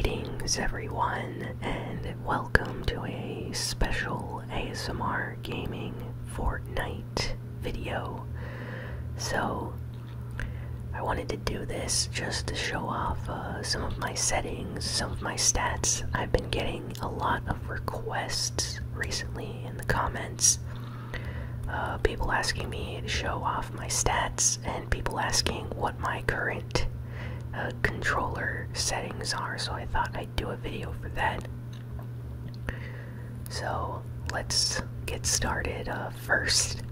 Greetings everyone, and welcome to a special ASMR Gaming Fortnite video. So, I wanted to do this just to show off some of my settings, some of my stats. I've been getting a lot of requests recently in the comments. People asking me to show off my stats, and people asking what my current controller settings are, so I thought I'd do a video for that. So let's get started. First,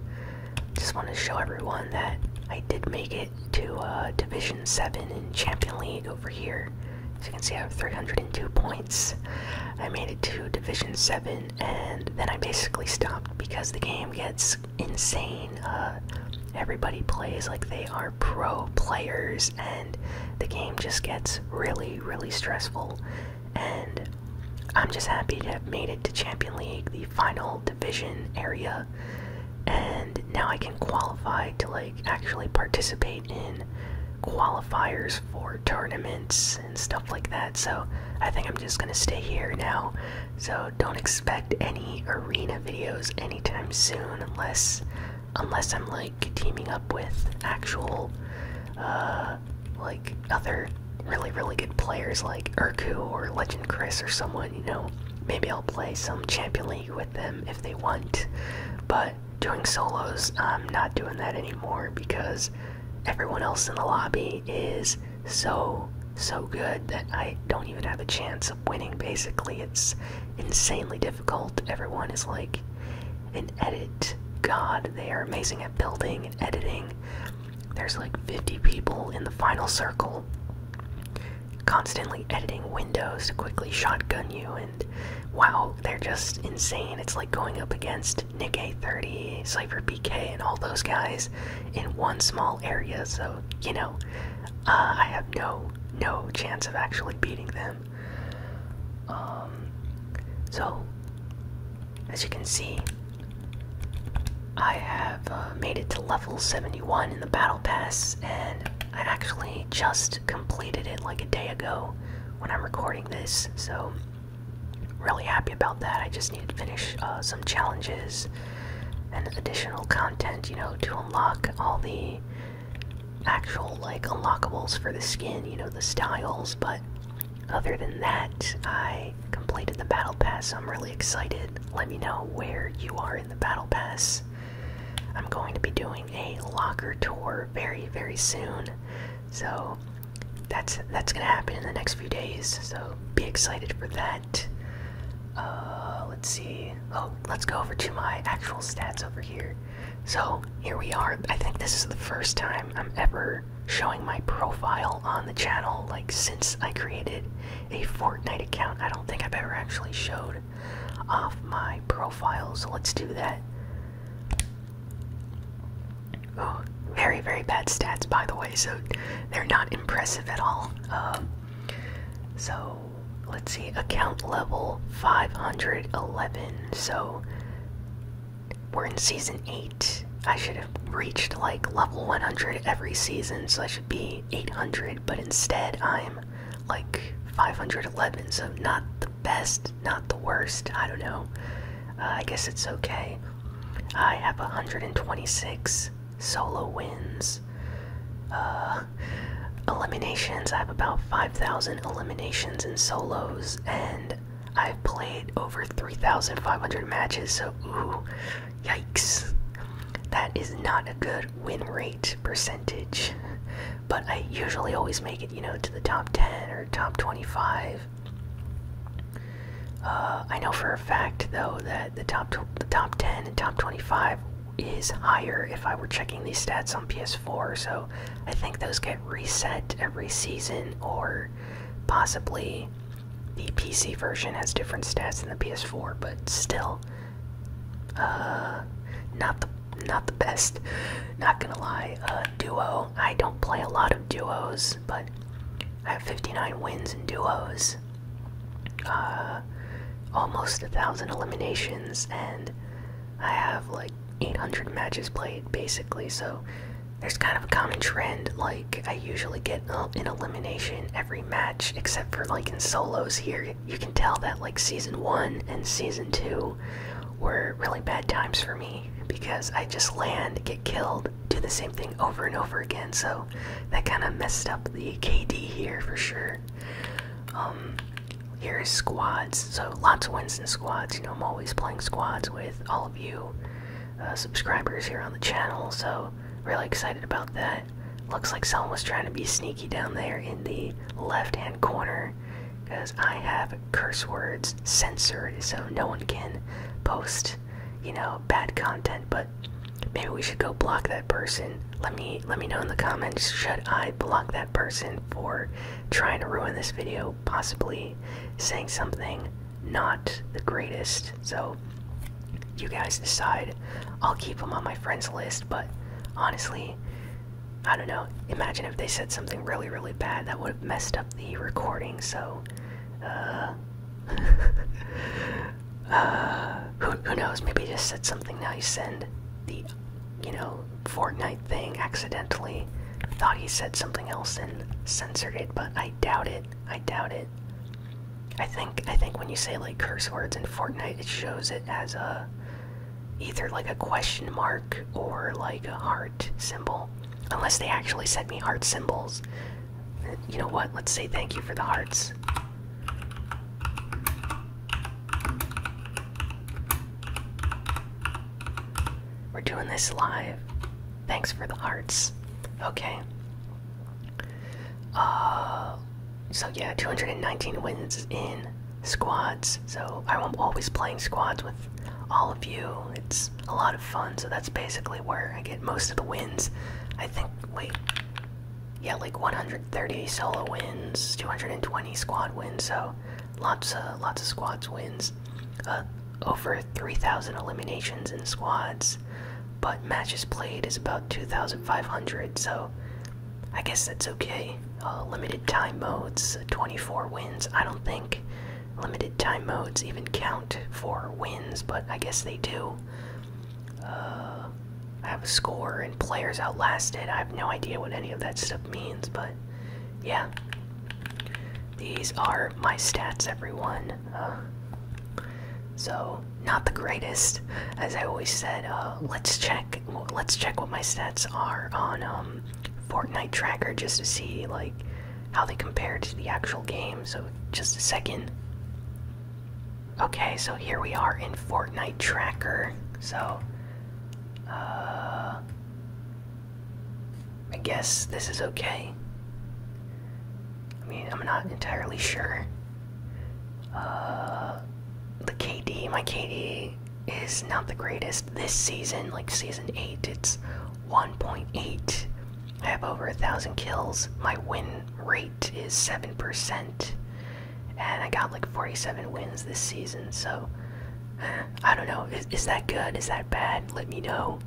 just want to show everyone that I did make it to Division 7 in Champion League over here. As you can see, I have 302 points. I made it to Division 7, and then I basically stopped because the game gets insane. Everybody plays like they are pro players, and the game just gets really, really stressful. And I'm just happy to have made it to Champion League, the final division area, and now I can qualify to actually participate in qualifiers for tournaments and stuff like that. So I think I'm just gonna stay here now. So don't expect any arena videos anytime soon unless I'm teaming up with actual other really good players like Urku or Legend Chris or someone, maybe I'll play some Champion League with them if they want. But doing solos, I'm not doing that anymore because everyone else in the lobby is so good that I don't even have a chance of winning. Basically, it's insanely difficult. Everyone is like an edit god. They are amazing at building and editing. There's like 50 people in the final circle constantly editing windows to quickly shotgun you, and wow, they're just insane. It's like going up against Nick A30, Cypher BK, and all those guys in one small area. So I have no chance of actually beating them. So as you can see, I have made it to level 71 in the Battle Pass, and I actually just completed it like a day ago when I'm recording this, so really happy about that. I just need to finish some challenges and additional content, to unlock all the actual unlockables for the skin, the styles. But other than that, I completed the Battle Pass, so I'm really excited. Let me know where you are in the Battle Pass. I'm going to be doing a locker tour very soon, so that's gonna happen in the next few days, so be excited for that. Let's see. Let's go over to my actual stats over here. So here we are. I think this is the first time I'm ever showing my profile on the channel, since I created a Fortnite account. I don't think I've ever actually showed off my profile, so let's do that. Oh, very bad stats, by the way, so they're not impressive at all. So let's see, account level 511, so we're in season 8. I should have reached level 100 every season, so I should be 800, but instead I'm 511, so not the best, not the worst. I don't know. I guess it's okay. I have 126 solo wins. Eliminations, I have about 5,000 eliminations in solos, and I've played over 3,500 matches, so ooh, yikes. That is not a good win rate percentage, but I usually always make it, to the top 10 or top 25. I know for a fact, though, that the top 10 and top 25 is higher if I were checking these stats on PS4, so I think those get reset every season, or possibly the PC version has different stats than the PS4, but still, not the best, not gonna lie. Duo, I don't play a lot of duos, but I have 59 wins in duos, almost 1,000 eliminations, and I have 800 matches played, basically, so there's kind of a common trend. Like, I usually get an elimination every match, except for like in solos here. You can tell that like Season 1 and Season 2 were really bad times for me because I just land, get killed, do the same thing over and over again. So that kind of messed up the KD here for sure. Here is squads, so lots of wins in squads. You know, I'm always playing squads with all of you subscribers here on the channel, so really excited about that. Looks like someone was trying to be sneaky down there in the left-hand corner, because I have curse words censored, so no one can post, you know, bad content. But maybe we should go block that person. Let me know in the comments, should I block that person for trying to ruin this video, possibly saying something not the greatest. So you guys decide. I'll keep them on my friends list, but honestly, I don't know. Imagine if they said something really, really bad that would have messed up the recording. So who knows, maybe just said something nice and the, you know, Fortnite thing accidentally thought he said something else and censored it, but I doubt it. I doubt it. I think when you say like curse words in Fortnite, it shows it as a either like a question mark or like a heart symbol. Unless they actually sent me heart symbols. You know what? Let's say thank you for the hearts. We're doing this live. Thanks for the hearts. Okay. So yeah, 219 wins in squads. So I'm always playing squads with all of you. It's a lot of fun. So that's basically where I get most of the wins. I think, wait. Yeah, like 130 solo wins, 220 squad wins. So lots of squads wins. Over 3,000 eliminations in squads. But matches played is about 2,500, so I guess that's okay. Limited time modes, 24 wins. I don't think limited time modes even count for wins, but I guess they do. I have a score and players outlasted. I have no idea what any of that stuff means, but yeah. These are my stats, everyone. So not the greatest, as I always said. Let's check what my stats are on Fortnite Tracker just to see like how they compare to the actual game. So just a second. Okay, so here we are in Fortnite Tracker. So I guess this is okay. I mean, I'm not entirely sure. The KD, my KD is not the greatest this season. Like season 8, it's 1.8. I have over 1,000 kills. My win rate is 7%, and I got like 47 wins this season. So I don't know. Is that good? Is that bad? Let me know.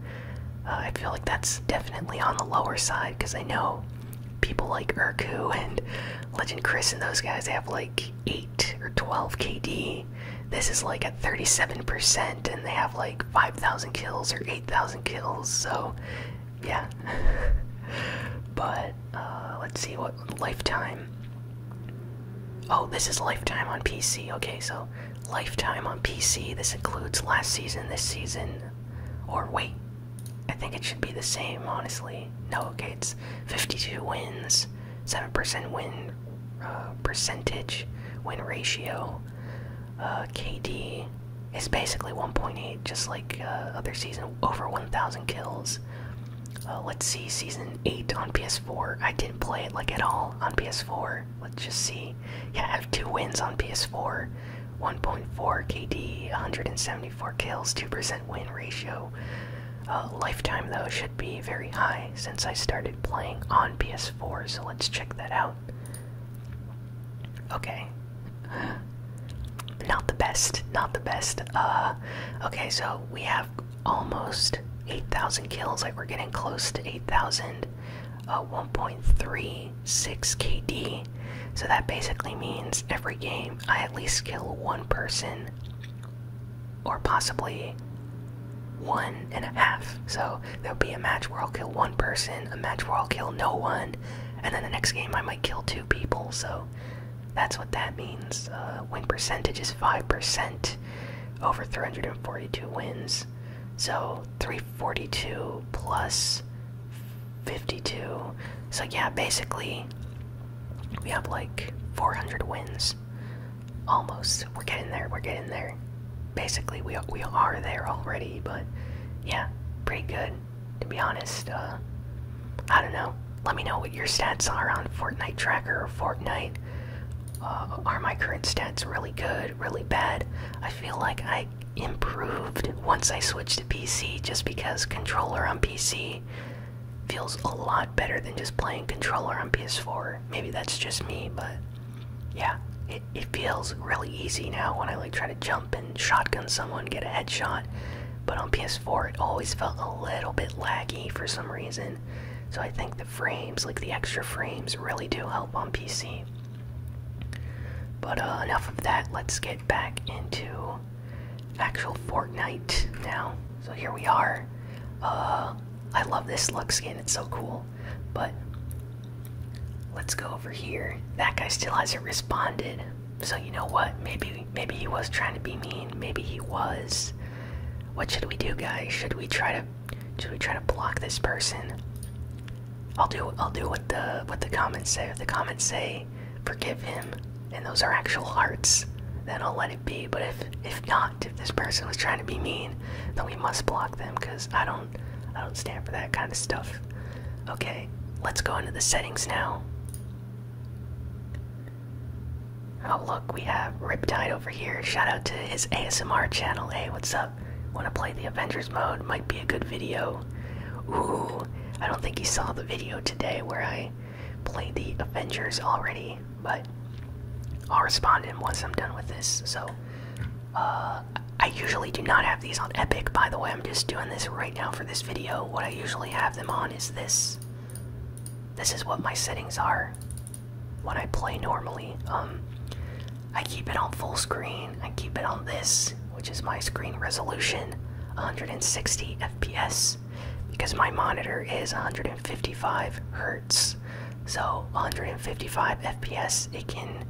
I feel like that's definitely on the lower side, because I know people like Urku and Legend Chris and those guys, they have like 8 or 12 KD. This is like at 37%, and they have like 5,000 kills or 8,000 kills, so yeah. But let's see what lifetime. Oh, this is lifetime on PC. Okay, so lifetime on PC. This includes last season, this season, or wait, I think it should be the same, honestly. No, okay, it's 52 wins, 7% win percentage, win ratio. KD is basically 1.8, just like other season, over 1,000 kills. Let's see, season 8 on PS4. I didn't play it like at all on PS4. Let's just see. Yeah, I have 2 wins on PS4. 1.4 KD, 174 kills, 2% win ratio. Lifetime though should be very high since I started playing on PS4, so let's check that out. Okay. Not the best, not the best. Okay, so we have almost 8,000 kills, like we're getting close to 8,000. 1.36 KD. So that basically means every game I at least kill one person, or possibly 1.5. So there'll be a match where I'll kill one person, a match where I'll kill no one, and then the next game I might kill 2 people. So that's what that means. Win percentage is 5%, over 342 wins. So 342 plus 52. So yeah, basically we have like 400 wins. Almost. We're getting there, we're getting there. Basically we are there already, but yeah, pretty good, to be honest. I don't know. Let me know what your stats are on Fortnite Tracker or Fortnite. Are my current stats really good, really bad? I feel like I improved once I switched to PC, just because controller on PC feels a lot better than just playing controller on PS4. Maybe that's just me, but yeah, it feels really easy now when I like try to jump and shotgun someone, get a headshot. But on PS4 it always felt a little bit laggy for some reason. So I think the frames, like the extra frames, really do help on PC. But enough of that, let's get back into actual Fortnite now. So here we are. I love this look skin, it's so cool. But let's go over here. That guy still hasn't responded. So you know what? Maybe he was trying to be mean. Maybe he was. What should we do, guys? Should we try to block this person? I'll do what the comments say. If the comments say forgive him, and those are actual hearts, then I'll let it be. But if not, if this person was trying to be mean, then we must block them, because I don't stand for that kind of stuff. Okay, let's go into the settings now. Oh look, we have Riptide over here. Shout out to his ASMR channel. Hey, what's up? Wanna play the Avengers mode? Might be a good video. Ooh, I don't think he saw the video today where I played the Avengers already, but I'll respond to him once I'm done with this. So, I usually do not have these on Epic, by the way. I'm just doing this right now for this video. What I usually have them on is this. This is what my settings are when I play normally. I keep it on full screen. I keep it on this, which is my screen resolution, 160 FPS, because my monitor is 155 hertz. So 155 FPS, it can,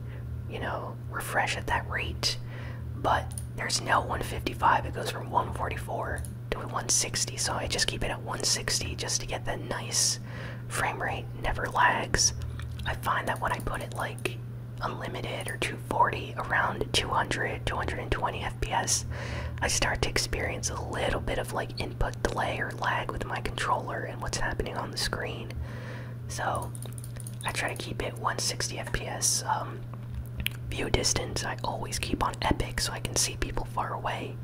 you know, refresh at that rate. But there's no 155, it goes from 144 to 160, so I just keep it at 160 just to get that nice frame rate, never lags. I find that when I put it like unlimited or 240, around 200, 220 FPS, I start to experience a little bit of like input delay or lag with my controller and what's happening on the screen. So I try to keep it 160 FPS. View distance I always keep on Epic so I can see people far away.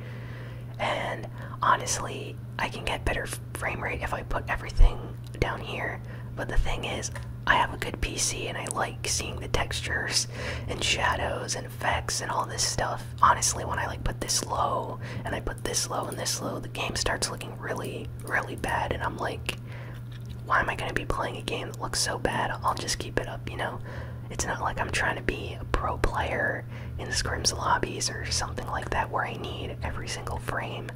And honestly, I can get better frame rate if I put everything down here. But the thing is, I have a good PC and I like seeing the textures and shadows and effects and all this stuff. Honestly, when I like put this low and I put this low and this low, the game starts looking really, really bad, and I'm like, why am I going to be playing a game that looks so bad? I'll just keep it up, you know? It's not like I'm trying to be a pro player in the scrims lobbies or something like that where I need every single frame.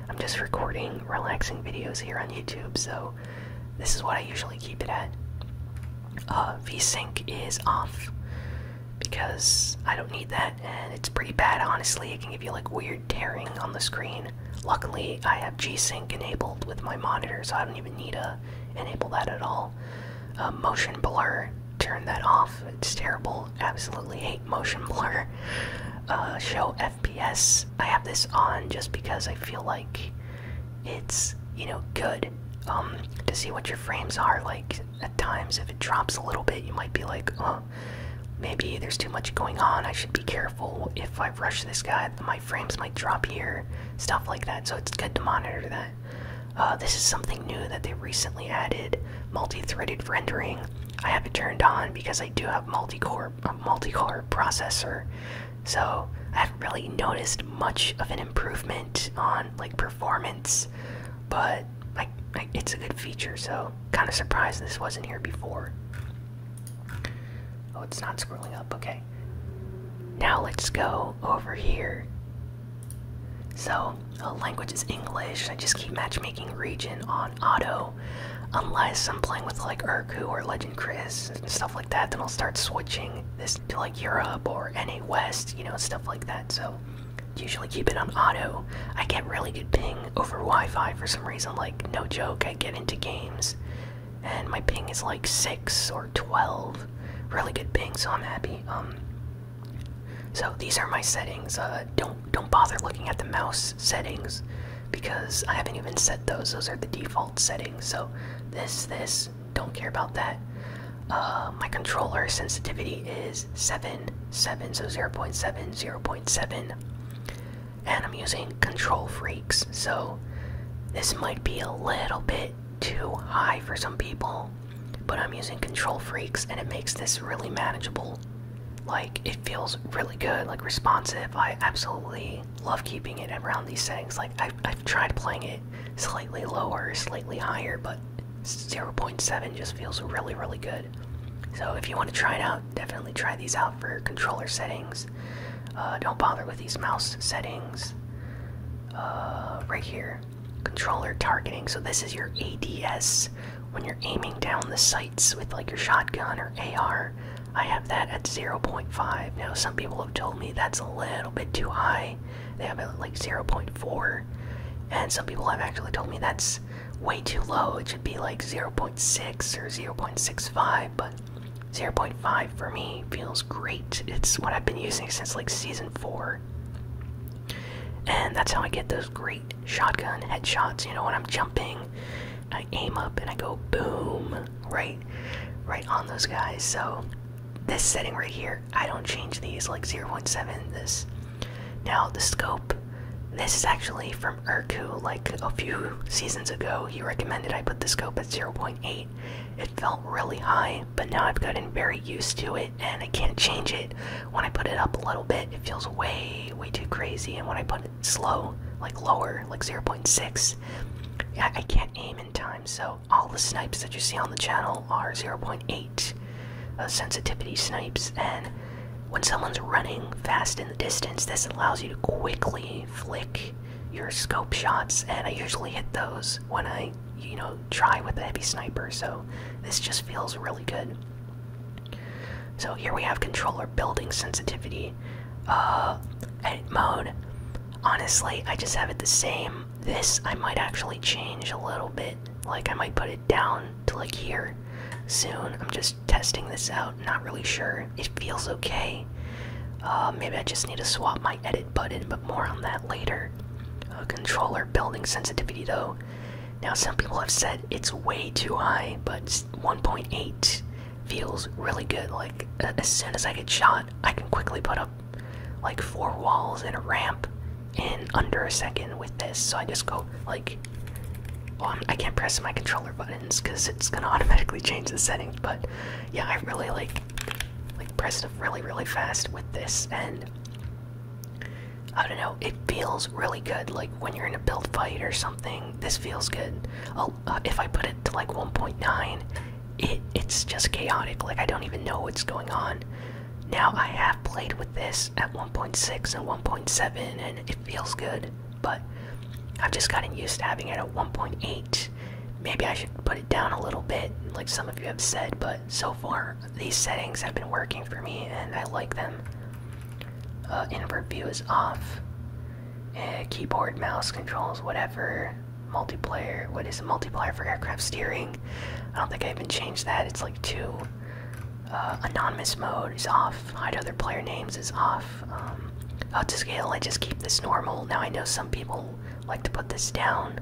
I'm just recording relaxing videos here on YouTube, so this is what I usually keep it at. VSync is off because I don't need that, and it's pretty bad, honestly. It can give you like weird tearing on the screen. Luckily, I have G.Sync enabled with my monitor, so I don't even need to enable that at all. Motion blur, turn that off. It's terrible. Absolutely hate motion blur. Show FPS, I have this on just because I feel like it's, you know, good. To see what your frames are. Like, at times, if it drops a little bit, you might be like, oh, maybe there's too much going on, I should be careful. If I rush this guy, my frames might drop here, stuff like that, so it's good to monitor that. This is something new that they recently added, multi-threaded rendering. I have it turned on because I do have multi-core processor, so I haven't really noticed much of an improvement on like performance, but it's a good feature, so kind of surprised this wasn't here before. Oh, it's not scrolling up. Okay. Now let's go over here So language is English. I just keep matchmaking region on auto, unless I'm playing with like Urku or Legend Chris and stuff like that. Then I'll start switching this to like Europe or NA West, you know, stuff like that. So usually keep it on auto. I get really good ping over Wi-Fi for some reason. Like no joke, I get into games and my ping is like 6 or 12. Really good ping, so I'm happy. So these are my settings. Don't bother looking at the mouse settings because I haven't even set those. Those are the default settings. So this, don't care about that. My controller sensitivity is 7, so 0.7, 0.7. And I'm using Control Freaks, so this might be a little bit too high for some people, but I'm using Control Freaks and it makes this really manageable. Like, it feels really good, like responsive. I absolutely love keeping it around these settings. Like, I've tried playing it slightly lower, slightly higher, but 0.7 just feels really, really good. So if you want to try it out, definitely try these out for controller settings. Don't bother with these mouse settings. Right here, controller targeting. So this is your ADS when you're aiming down the sights with like your shotgun or AR. I have that at 0.5. Now some people have told me that's a little bit too high. They have it at like 0.4. And some people have actually told me that's way too low. It should be like 0.6 or 0.65, but 0.5 for me feels great. It's what I've been using since like season 4. And that's how I get those great shotgun headshots. You know, when I'm jumping, I aim up and I go boom, right on those guys. So this setting right here, I don't change these, like 0.7, this. Now the scope, this is actually from Urku, like a few seasons ago. He recommended I put the scope at 0.8. It felt really high, but now I've gotten very used to it and I can't change it. When I put it up a little bit, it feels way too crazy, and when I put it slow, like lower, like 0.6, yeah, I can't aim in time. So all the snipes that you see on the channel are 0.8 sensitivity snipes, and when someone's running fast in the distance, this allows you to quickly flick your scope shots, and I usually hit those when I, you know, try with a heavy sniper, so this just feels really good. So here we have controller building sensitivity. Edit mode. Honestly, I just have it the same. This I might actually change a little bit. Like I might put it down to like here soon. I'm just testing this out, not really sure. It feels okay. Maybe I just need to swap my edit button, but more on that later. Controller building sensitivity though. Now some people have said it's way too high, but 1.8 feels really good. Like as soon as I get shot, I can quickly put up like 4 walls and a ramp in under a second with this. So I just go like, well, I can't press my controller buttons because it's gonna automatically change the settings, but yeah, I really like press it really fast with this, and I don't know, it feels really good. Like when you're in a build fight or something, this feels good. If I put it to like 1.9, it's just chaotic. Like I don't even know what's going on. Now I have played with this at 1.6 and 1.7 and it feels good, but I've just gotten used to having it at 1.8. Maybe I should put it down a little bit, like some of you have said, but so far these settings have been working for me and I like them. Invert view is off. Keyboard, mouse controls, whatever. Multiplayer, what is it? Multiplayer for aircraft steering. I don't think I even changed that. It's like 2. Anonymous mode is off. Hide other player names is off. To scale, I just keep this normal. Now I know some people like to put this down.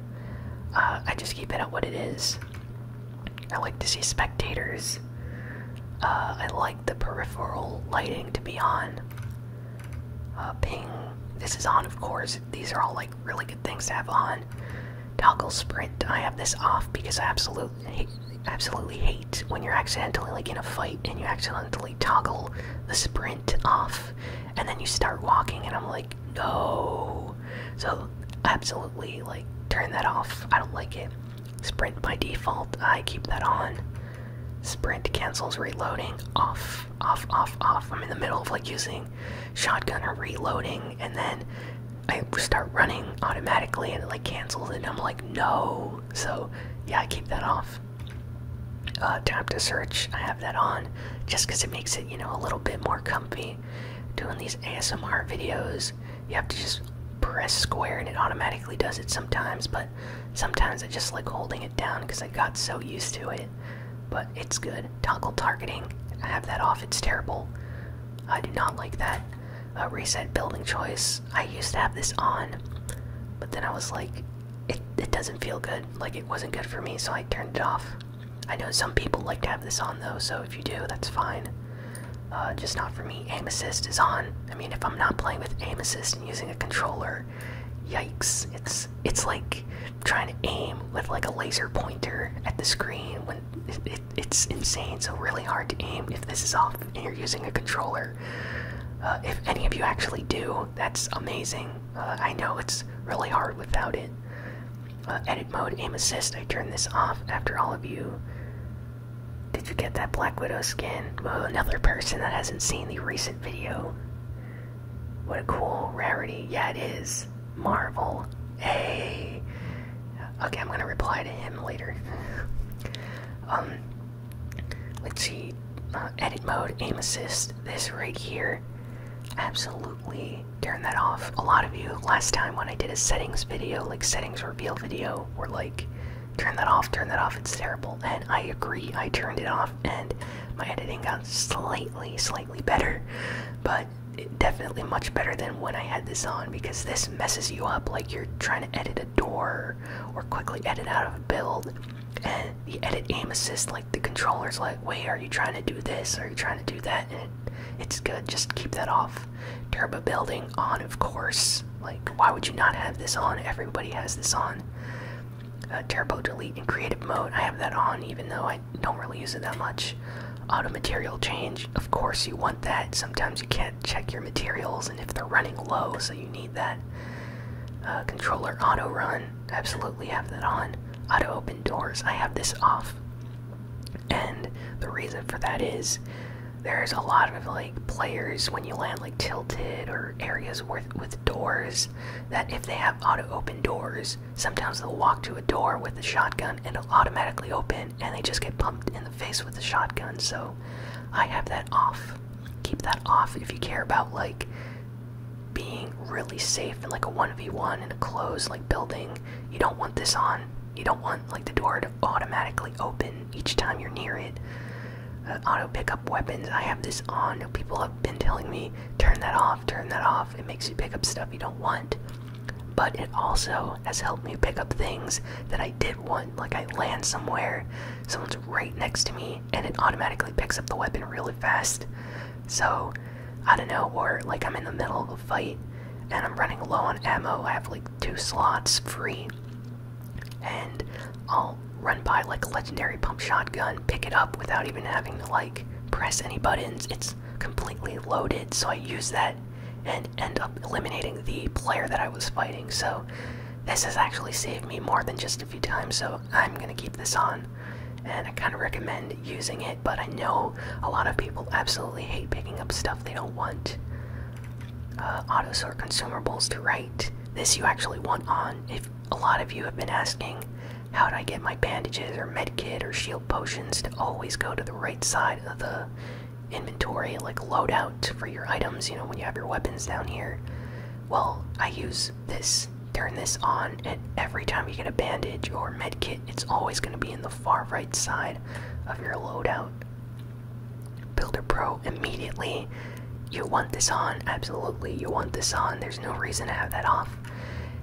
I just keep it at what it is. I like to see spectators. I like the peripheral lighting to be on. Ping, this is on, of course. These are all like really good things to have on. Toggle sprint, I have this off because I absolutely hate when you're accidentally like in a fight and you accidentally toggle the sprint off and then you start walking and I'm like, no. So absolutely like turn that off. I don't like it. Sprint by default, I keep that on. Sprint cancels reloading, off. I'm in the middle of like using shotgun or reloading, and then I start running automatically and it like cancels it and I'm like, no. So yeah, I keep that off. Tap to search, I have that on just because it makes it, you know, a little bit more comfy. Doing these ASMR videos, you have to just press square and it automatically does it sometimes, but sometimes I just like holding it down because I got so used to it. But it's good. Toggle targeting, I have that off, it's terrible. I do not like that. Reset building choice, I used to have this on, but then I was like, it doesn't feel good, like it wasn't good for me, so I turned it off. I know some people like to have this on though, so if you do, that's fine. Just not for me. Aim assist is on. I mean, if I'm not playing with aim assist and using a controller, yikes. It's like trying to aim with like a laser pointer at the screen when it's insane. So really hard to aim if this is off and you're using a controller. If any of you actually do, that's amazing. I know it's really hard without it. Edit mode, aim assist, I turned this off after all of you. Did you get that Black Widow skin? Oh, another person that hasn't seen the recent video. What a cool rarity. Yeah, it is. Marvel. Hey. Okay, I'm gonna reply to him later. Let's see. Edit mode, aim assist. This right here. Absolutely turn that off. A lot of you last time when I did a settings video, like settings reveal video, were like, turn that off, it's terrible. And I agree, I turned it off and my editing got slightly better, but definitely much better than when I had this on, because this messes you up like you're trying to edit a door or quickly edit out of a build. And the edit aim assist, like the controller's like, wait, are you trying to do this? Are you trying to do that? And it's good, just keep that off. Turbo building on, of course. Like, why would you not have this on? Everybody has this on. Turbo delete in creative mode, I have that on even though I don't really use it that much. Auto material change, of course you want that. Sometimes you can't check your materials and if they're running low, so you need that. Controller auto run, absolutely have that on. Auto open doors, I have this off. And the reason for that is there's a lot of like players when you land like tilted or areas with doors that if they have auto open doors, sometimes they'll walk to a door with a shotgun and it'll automatically open and they just get pumped in the face with a shotgun. So I have that off. Keep that off if you care about like being really safe in like a 1v1 in a closed like building. You don't want this on. You don't want like the door to automatically open each time you're near it. Auto pick up weapons, I have this on. People have been telling me, turn that off, it makes you pick up stuff you don't want. But it also has helped me pick up things that I did want, like I land somewhere, someone's right next to me, and it automatically picks up the weapon really fast. So, I don't know, or like I'm in the middle of a fight, and I'm running low on ammo, I have like 2 slots free, and I'll run by like a legendary pump shotgun, pick it up without even having to like press any buttons. It's completely loaded, so I use that and end up eliminating the player that I was fighting. So this has actually saved me more than just a few times, so I'm gonna keep this on. And I kind of recommend using it, but I know a lot of people absolutely hate picking up stuff they don't want. Auto sort consumables to right. This you actually want on. If a lot of you have been asking, how do I get my bandages or medkit or shield potions to always go to the right side of the inventory, like loadout for your items, you know, when you have your weapons down here? Well, I use this. Turn this on, and every time you get a bandage or medkit, it's always going to be in the far right side of your loadout. Builder Pro, immediately. You want this on, absolutely, you want this on. There's no reason to have that off.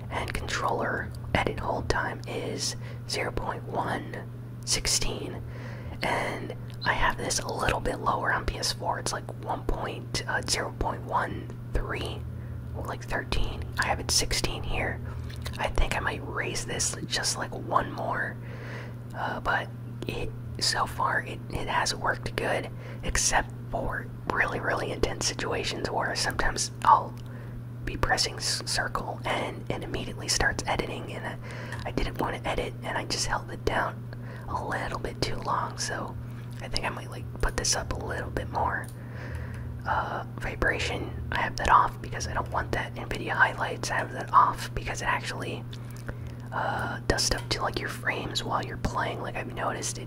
And controller edit hold time is 0.116, and I have this a little bit lower on PS4. It's like 0.13, like 13. I have it 16 here. I think I might raise this just like one more, but so far it has worked good, except for really intense situations where sometimes I'll be pressing circle and it immediately starts editing, and I didn't want to edit and I just held it down a little bit too long, so I think I might like put this up a little bit more. vibration, I have that off because I don't want that. NVIDIA highlights, I have that off because it actually does stuff to like your frames while you're playing. Like I've noticed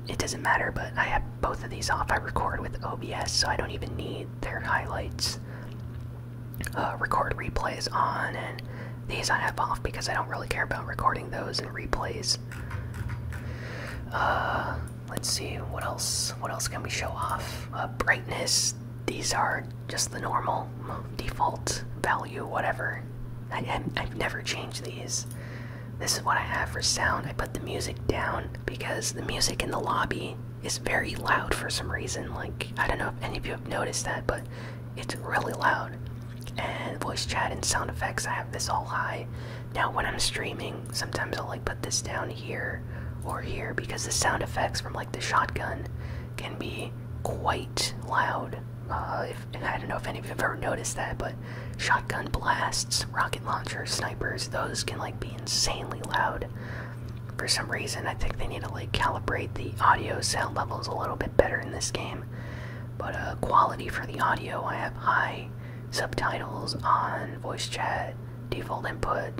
it doesn't matter, but I have both of these off. I record with OBS, so I don't even need their highlights. Record replays on, and these I have off because I don't really care about recording those and replays. Let's see, what else can we show off? Brightness, these are just the normal default value, whatever. I've never changed these. This is what I have for sound. I put the music down because the music in the lobby is very loud for some reason. Like, I don't know if any of you have noticed that, but it's really loud. And voice chat and sound effects, I have this all high. Now when I'm streaming, sometimes I'll like put this down here or here because the sound effects from like the shotgun can be quite loud. I don't know if any of you have ever noticed that, but shotgun blasts, rocket launchers, snipers, those can like be insanely loud. For some reason, I think they need to like calibrate the audio sound levels a little bit better in this game. But quality for the audio, I have high, subtitles on, voice chat, default input,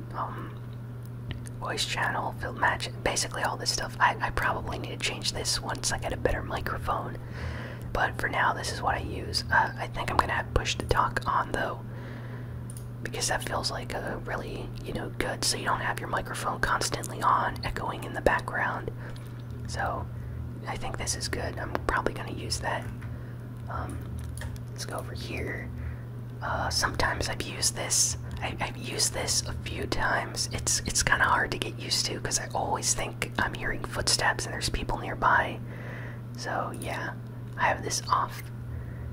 voice channel, field match, basically all this stuff. I probably need to change this once I get a better microphone. But for now, this is what I use. I think I'm gonna have push to talk on though, because that feels like a really, good. So you don't have your microphone constantly on, echoing in the background. So I think this is good. I'm probably gonna use that. Let's go over here. Sometimes I've used this. I've used this a few times. It's kind of hard to get used to because I always think I'm hearing footsteps and there's people nearby. So yeah. I have this off.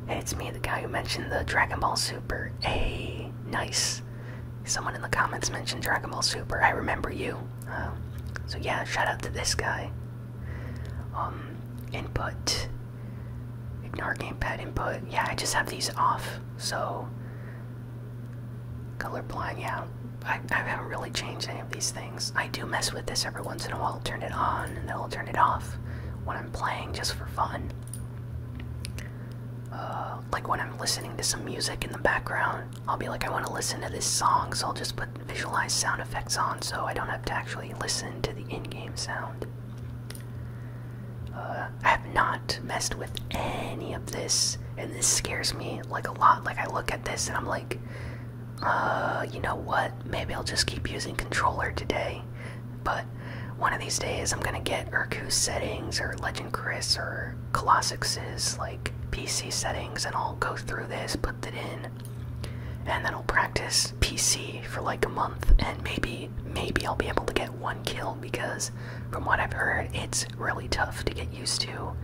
Hey, it's me, the guy who mentioned the Dragon Ball Super. Hey, nice. Someone in the comments mentioned Dragon Ball Super. I remember you. So yeah, shout out to this guy. Input. Ignore gamepad input. Yeah, I just have these off. So, colorblind, yeah. I haven't really changed any of these things. I do mess with this every once in a while. I'll turn it on and then I'll turn it off when I'm playing just for fun. Like when I'm listening to some music in the background, I'll be like, I want to listen to this song, so I'll just put visualized sound effects on so I don't have to actually listen to the in-game sound. I have not messed with any of this, and this scares me like a lot. Like I look at this and I'm like, you know what, maybe I'll just keep using controller today. But one of these days I'm gonna get Urku's settings or Legend Chris or Colossix's like PC settings, and I'll go through this, put it in, and then I'll practice PC for like a month, and maybe I'll be able to get one kill, because from what I've heard, it's really tough to get used to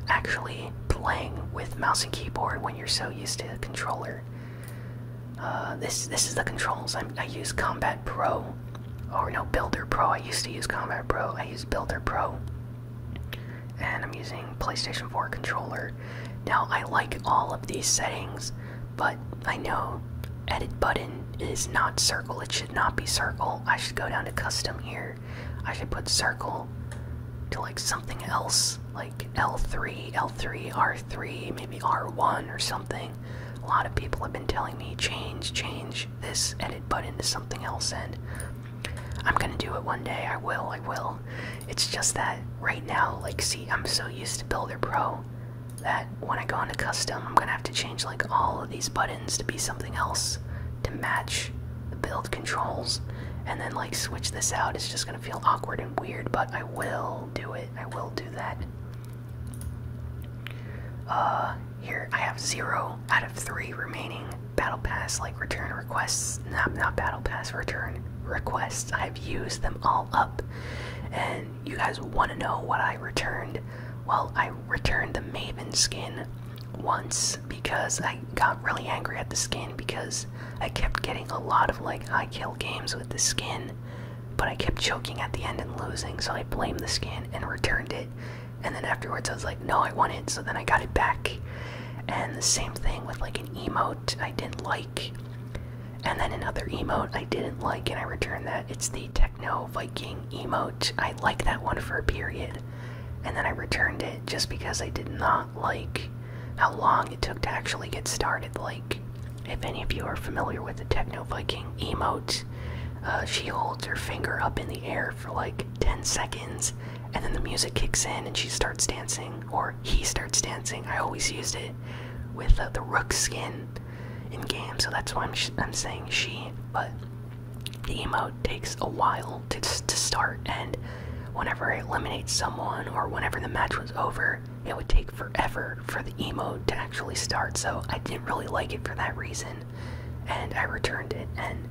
actually playing with mouse and keyboard when you're so used to a controller. This is the controls. I use Combat Pro, or no, Builder Pro. I used to use Combat Pro. I use Builder Pro, and I'm using PlayStation 4 controller. Now, I like all of these settings, but I know edit button is not circle. It should not be circle. I should go down to custom here. I should put circle to like something else, like L3, R3, maybe R1 or something. A lot of people have been telling me change this edit button to something else, and I'm gonna do it one day. I will. It's just that right now, like, see, I'm so used to Builder Pro that when I go into custom, I'm gonna have to change like all of these buttons to be something else to match the build controls, and then like switch this out. It's just gonna feel awkward and weird, but I will do it. I will do that. Here I have 0 out of 3 remaining Battle Pass like return requests. Not Battle Pass, return requests. I've used them all up, and you guys want to know what I returned. Well, I returned the Maven skin once because I got really angry at the skin because I kept getting a lot of like high kill games with the skin, but I kept choking at the end and losing, so I blamed the skin and returned it. And then afterwards I was like, no, I want it, so then I got it back. And the same thing with like an emote I didn't like, and then another emote I didn't like, and I returned that. It's the Techno Viking emote. I liked that one for a period, and then I returned it just because I did not like how long it took to actually get started. Like, if any of you are familiar with the Techno Viking emote, she holds her finger up in the air for like 10 seconds, and then the music kicks in and she starts dancing, or he starts dancing. I always used it with the Rook skin in game, so that's why I'm saying she. But the emote takes a while to start, and whenever I eliminate someone or whenever the match was over, it would take forever for the emote to actually start, so I didn't really like it for that reason, and I returned it. And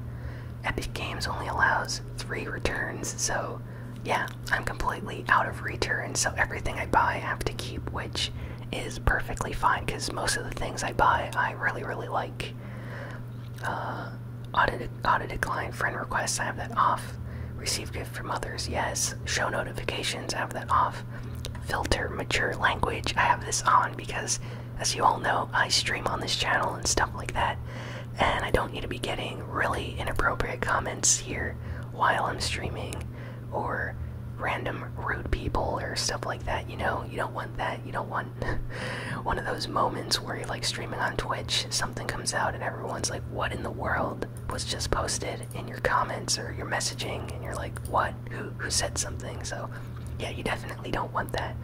Epic Games only allows 3 returns, so yeah, I'm completely out of returns, so everything I buy I have to keep, which is perfectly fine, because most of the things I buy I really, really like. Auto decline friend requests, I have that off. Receive gift from others, yes. Show notifications, I have that off. Filter mature language, I have this on because, as you all know, I stream on this channel and stuff like that, and I don't need to be getting really inappropriate comments here while I'm streaming, or random rude people or stuff like that. You know, you don't want that. You don't want one of those moments where you're like streaming on Twitch, something comes out and everyone's like, what in the world was just posted in your comments or your messaging, and you're like, what? Who said something? So yeah, you definitely don't want that.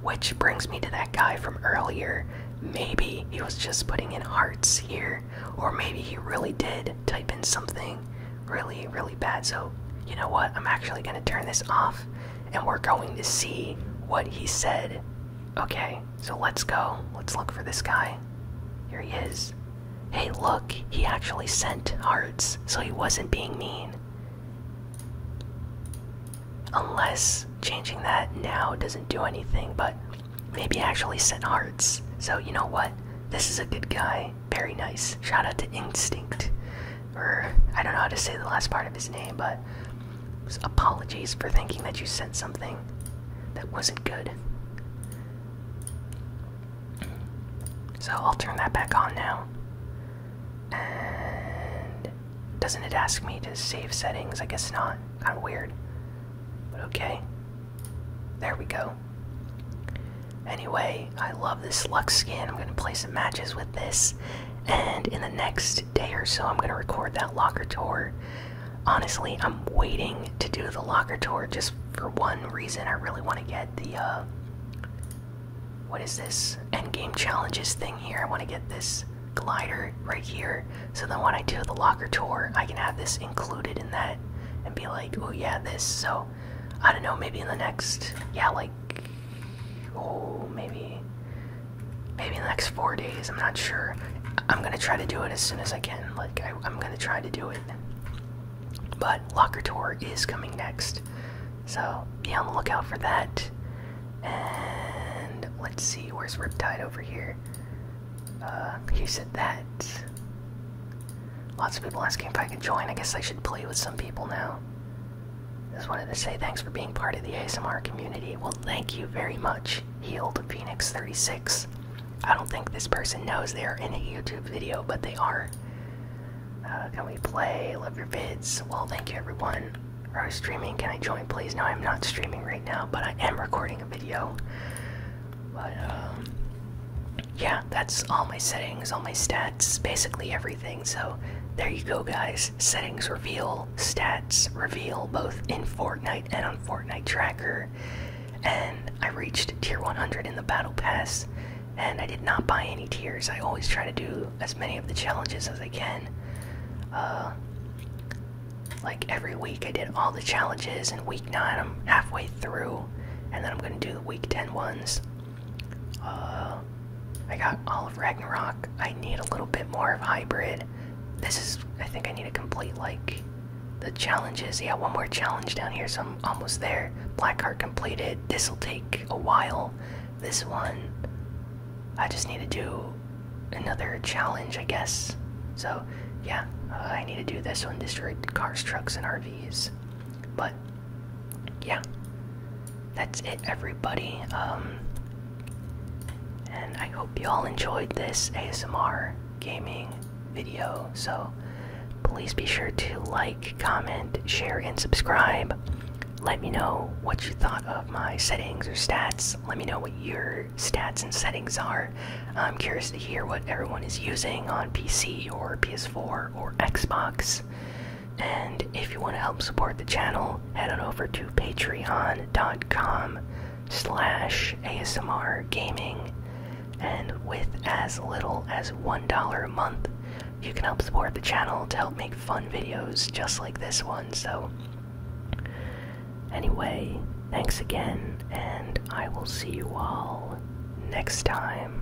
Which brings me to that guy from earlier. Maybe he was just putting in hearts here, or maybe he really did type in something really, really bad. So you know what, I'm actually gonna turn this off and we're going to see what he said. Okay, so let's go. Let's look for this guy. Here he is. Hey, look, he actually sent hearts, so he wasn't being mean. Unless changing that now doesn't do anything, but maybe he actually sent hearts. So you know what, this is a good guy. Very nice. Shout out to Instinct. Or, I don't know how to say the last part of his name, but apologies for thinking that you sent something that wasn't good. So I'll turn that back on now. And doesn't it ask me to save settings? I guess not. Kind of weird. But okay. There we go. Anyway, I love this Lux skin. I'm going to play some matches with this. And in the next day or so, I'm going to record that locker tour. Honestly, I'm waiting to do the locker tour just for one reason. I really want to get the, what is this? Endgame challenges thing here. I want to get this glider right here. So then when I do the locker tour, I can have this included in that and be like, oh yeah, this. So, I don't know, maybe in the next, yeah, like, oh, maybe in the next 4 days, I'm not sure. I'm going to try to do it as soon as I can. Like, I'm going to try to do it. But locker tour is coming next, so be on the lookout for that. And let's see, where's Riptide over here? He said that. Lots of people asking if I could join. I guess I should play with some people now. Just wanted to say thanks for being part of the ASMR community. Well, thank you very much, Healed Phoenix 36. I don't think this person knows they are in a YouTube video, but they are. Can we play? Love your vids. Well, thank you, everyone. Are you streaming? Can I join, please? No, I'm not streaming right now, but I am recording a video. But, yeah, that's all my settings, all my stats, basically everything. So, there you go, guys. Settings reveal, stats reveal, both in Fortnite and on Fortnite Tracker. And I reached tier 100 in the Battle Pass, and I did not buy any tiers. I always try to do as many of the challenges as I can. Like every week I did all the challenges, and week 9 I'm halfway through, and then I'm gonna do the week 10 ones. I got all of Ragnarok. I need a little bit more of Hybrid. This is, I think I need to complete like the challenges. Yeah, one more challenge down here, so I'm almost there. Blackheart completed. This'll take a while. This one, I just need to do another challenge, I guess. So yeah, I need to do this one, destroy cars, trucks, and RVs. But yeah, that's it, everybody. And I hope you all enjoyed this ASMR gaming video. So please be sure to like, comment, share, and subscribe. let me know what you thought of my settings or stats. Let me know what your stats and settings are. I'm curious to hear what everyone is using on PC or PS4 or Xbox. And if you want to help support the channel, head on over to patreon.com/ASMRGaming. And with as little as $1 a month, you can help support the channel to help make fun videos just like this one. So anyway, thanks again, and I will see you all next time.